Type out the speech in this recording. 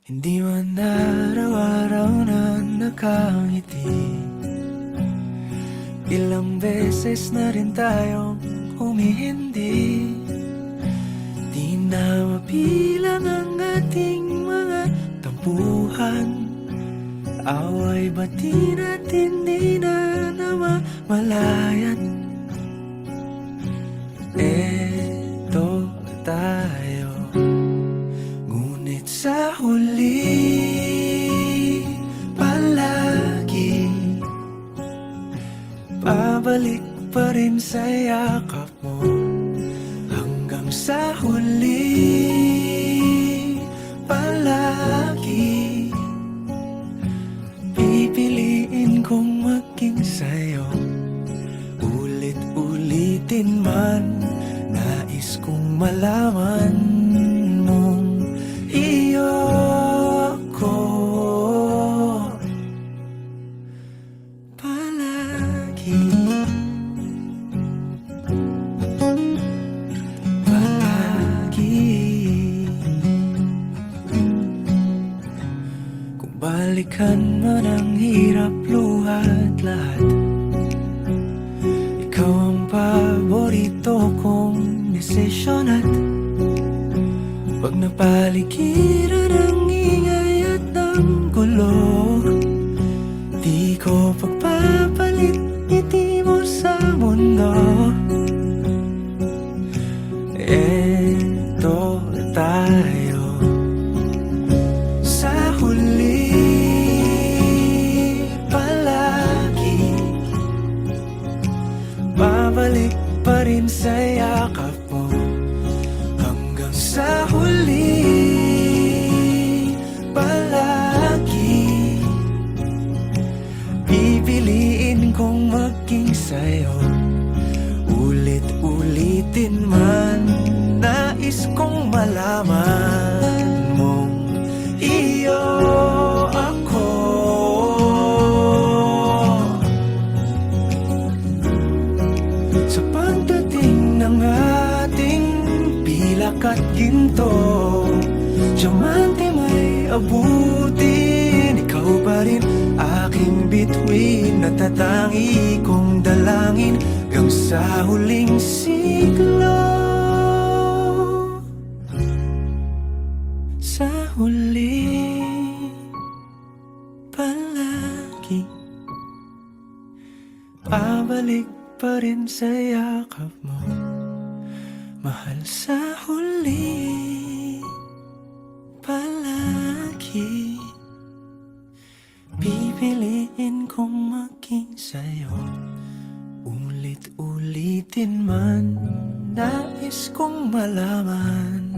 Hindi man araw-araw na nakangiti. Ilang beses na rin tayong humihindi. Di na mabilang ang ating mga tampuhan. Away bati natin di na namamalayan. Eto tayo, ngunit sa huli palagi pabalik pa rin sa yakap mo. Hanggang sa huli palagi pipiliin kong maging sa'yo. Ulit-ulitin man, nais kong malaman mong iyo ako palagi. Palagi. Kung balikan man ang hirap, luhat lahat, ikaw ang paborito kong desisyon. At pag napaligiran ang ingay at ng gulo, di ko pagpapalit ngiti mo sa mundo. Eto tayo sa huli palagi, babalik pa rin sa yakap mo. Hanggang sa huli palagi pipiliin kong maging sa'yo. Ulit-ulitin man, nais kong malaman mong iyo ako. Sa pagdating ng ating pilak at ginto, diamante may abutin, ikaw pa rin aking bituin, natatangi kong dalangin hanggang sa huling siglo. Sa huli palagi pabalik pa rin sa yakap mo, mahal. Sa huli palagi pipiliin kong maging sa'yo. Ulit-ulitin man, nais kong malaman